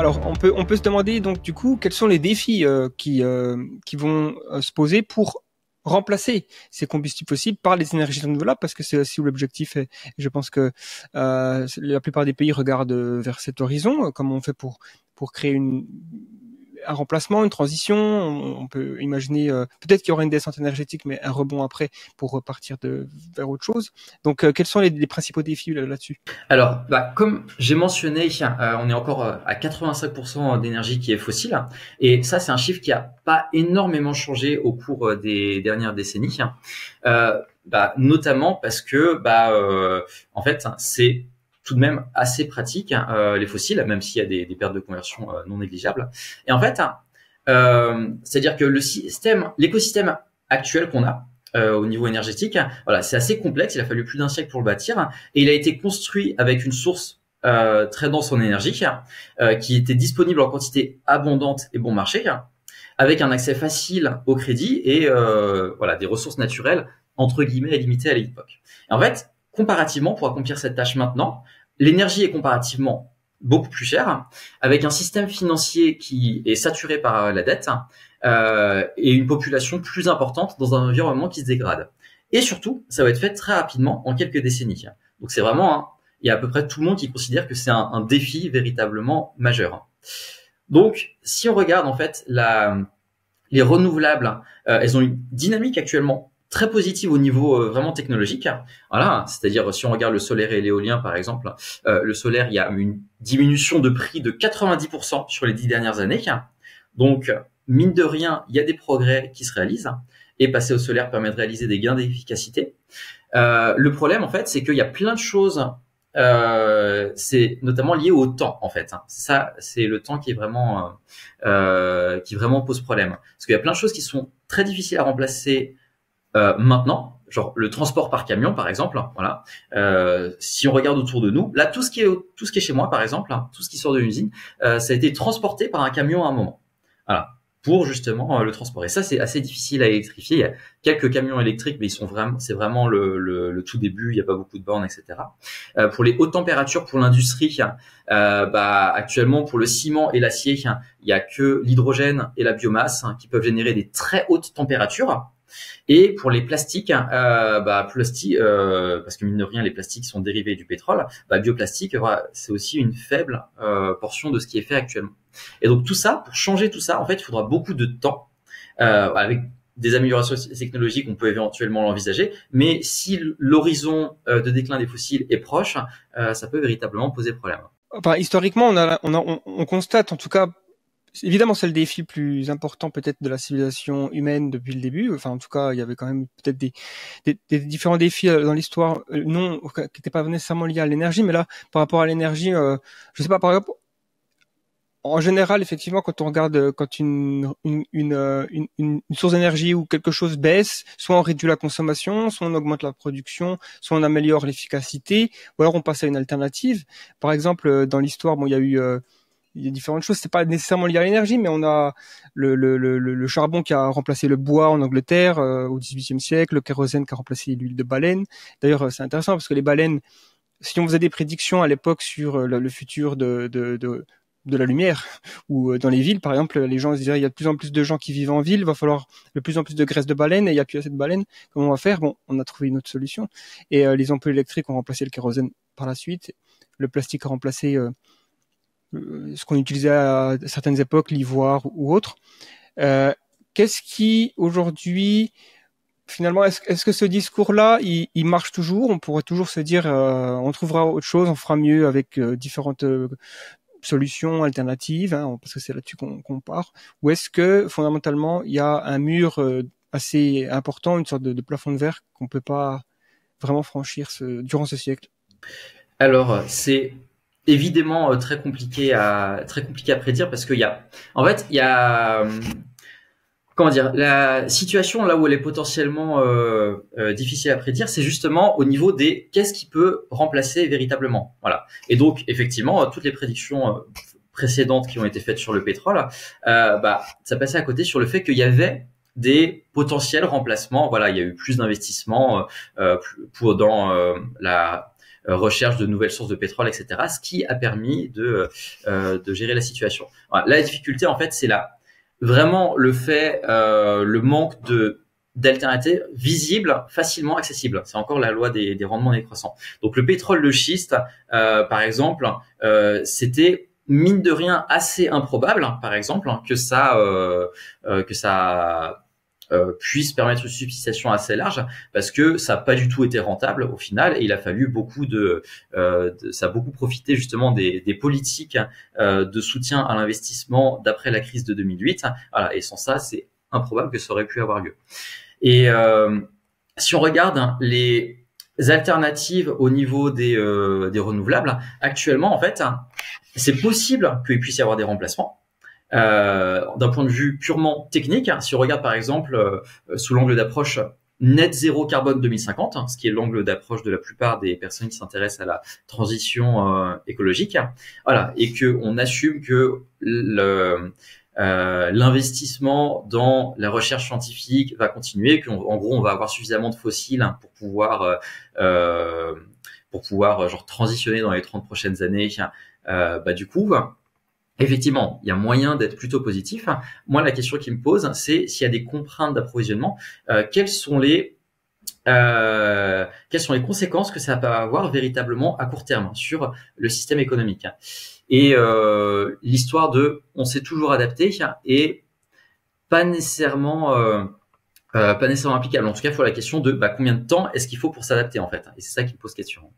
Alors, on peut se demander donc du coup quels sont les défis qui vont se poser pour remplacer ces combustibles fossiles par les énergies renouvelables, parce que c'est aussi où l'objectif est. Je pense que la plupart des pays regardent vers cet horizon. Comment on fait pour créer un remplacement, une transition. On peut imaginer peut-être qu'il y aura une descente énergétique, mais un rebond après pour repartir vers autre chose. Donc, quels sont les principaux défis là-dessus? Alors, comme j'ai mentionné, on est encore à 85% d'énergie qui est fossile, et ça, c'est un chiffre qui a pas énormément changé au cours des dernières décennies, notamment parce que, en fait, c'est tout de même assez pratique, les fossiles, même s'il y a des pertes de conversion non négligeables. Et en fait, c'est-à-dire que l'écosystème actuel qu'on a, au niveau énergétique, voilà, c'est assez complexe. Il a fallu plus d'un siècle pour le bâtir, et il a été construit avec une source très dense en énergie, qui était disponible en quantité abondante et bon marché, avec un accès facile au crédit et voilà, des ressources naturelles entre guillemets limitées à l'époque. Et en fait, comparativement, pour accomplir cette tâche maintenant, l'énergie est comparativement beaucoup plus chère, avec un système financier qui est saturé par la dette, et une population plus importante dans un environnement qui se dégrade. Et surtout, ça va être fait très rapidement, en quelques décennies. Donc c'est vraiment, il y a à peu près tout le monde qui considère que c'est un défi véritablement majeur. Donc, si on regarde en fait les renouvelables, elles ont une dynamique actuellement très positive au niveau vraiment technologique. Voilà, c'est-à-dire si on regarde le solaire et l'éolien par exemple, le solaire, il y a une diminution de prix de 90% sur les 10 dernières années. Donc, mine de rien, il y a des progrès qui se réalisent, et passer au solaire permet de réaliser des gains d'efficacité. Le problème, en fait, c'est qu'il y a plein de choses, c'est notamment lié au temps, en fait. Ça, c'est le temps qui vraiment pose problème. Parce qu'il y a plein de choses qui sont très difficiles à remplacer maintenant, genre le transport par camion, par exemple. Voilà. Si on regarde autour de nous, là, tout ce qui est chez moi, par exemple, tout ce qui sort de l'usine, ça a été transporté par un camion à un moment. Voilà, pour justement le transport. Et ça, c'est assez difficile à électrifier. Il y a quelques camions électriques, mais c'est vraiment le tout début. Il n'y a pas beaucoup de bornes, etc. Pour les hautes températures, pour l'industrie, actuellement, pour le ciment et l'acier, il y a que l'hydrogène et la biomasse qui peuvent générer des très hautes températures. Et pour les plastiques, parce que mine de rien, les plastiques sont dérivés du pétrole, bioplastique, c'est aussi une faible portion de ce qui est fait actuellement. Et donc tout ça, pour changer tout ça, en fait, il faudra beaucoup de temps, avec des améliorations technologiques, on peut éventuellement l'envisager, mais si l'horizon de déclin des fossiles est proche, ça peut véritablement poser problème. Enfin, historiquement, on constate, en tout cas, évidemment, c'est le défi le plus important peut-être de la civilisation humaine depuis le début. Enfin, en tout cas, il y avait quand même peut-être des différents défis dans l'histoire, non, qui n'étaient pas nécessairement liés à l'énergie, mais là, par rapport à l'énergie, je sais pas, par exemple, en général, effectivement, quand on regarde, quand une source d'énergie ou quelque chose baisse, soit on réduit la consommation, soit on augmente la production, soit on améliore l'efficacité, ou alors on passe à une alternative. Par exemple, dans l'histoire, bon, il y a différentes choses. C'est pas nécessairement lié à l'énergie, mais on a le charbon qui a remplacé le bois en Angleterre au XVIIIe siècle, le kérosène qui a remplacé l'huile de baleine. D'ailleurs, c'est intéressant parce que les baleines, si on faisait des prédictions à l'époque sur le futur de la lumière, ou dans les villes, par exemple, les gens se disaient il y a de plus en plus de gens qui vivent en ville, il va falloir de plus en plus de graisse de baleine, et il n'y a plus assez de baleines. Comment on va faire? Bon, on a trouvé une autre solution. Et les ampoules électriques ont remplacé le kérosène par la suite. Le plastique a remplacé ce qu'on utilisait à certaines époques, l'ivoire ou autre. Qu'est-ce qui, aujourd'hui, finalement, est-ce que ce discours-là, il marche toujours? On pourrait toujours se dire, on trouvera autre chose, on fera mieux avec différentes solutions alternatives, hein, parce que c'est là-dessus qu'on part. Ou est-ce que, fondamentalement, il y a un mur assez important, une sorte de plafond de verre qu'on peut pas vraiment franchir durant ce siècle? Alors, c'est évidemment très compliqué à prédire, parce qu'il y a, en fait, il y a, comment dire, la situation là où elle est potentiellement difficile à prédire, c'est justement au niveau des qu'est-ce qui peut remplacer véritablement. Voilà. Et donc, effectivement, toutes les prédictions précédentes qui ont été faites sur le pétrole, ça passait à côté sur le fait qu'il y avait des potentiels remplacements. Voilà, il y a eu plus d'investissements dans recherche de nouvelles sources de pétrole, etc. Ce qui a permis de gérer la situation. Voilà. La difficulté, en fait, c'est là vraiment le manque d'alternatives visibles, facilement accessibles. C'est encore la loi des rendements décroissants. Donc le pétrole de schiste, par exemple, c'était mine de rien assez improbable, par exemple, que ça puisse permettre une substitution assez large, parce que ça n'a pas du tout été rentable au final, et il a fallu ça a beaucoup profité justement des politiques de soutien à l'investissement d'après la crise de 2008. Voilà, et sans ça, c'est improbable que ça aurait pu avoir lieu. Et si on regarde les alternatives au niveau des renouvelables, actuellement, en fait, c'est possible qu'il puisse y avoir des remplacements. D'un point de vue purement technique, si on regarde par exemple sous l'angle d'approche net zéro carbone 2050, ce qui est l'angle d'approche de la plupart des personnes qui s'intéressent à la transition écologique, voilà, et que on assume que l'investissement dans la recherche scientifique va continuer, qu'en gros on va avoir suffisamment de fossiles pour pouvoir genre transitionner dans les 30 prochaines années, du coup, effectivement, il y a moyen d'être plutôt positif. Moi, la question qui me pose, c'est s'il y a des contraintes d'approvisionnement, quelles sont les conséquences que ça peut avoir véritablement à court terme sur le système économique. Et l'histoire de on s'est toujours adapté est pas nécessairement applicable. En tout cas, il faut la question de combien de temps est-ce qu'il faut pour s'adapter en fait. Et c'est ça qui me pose question.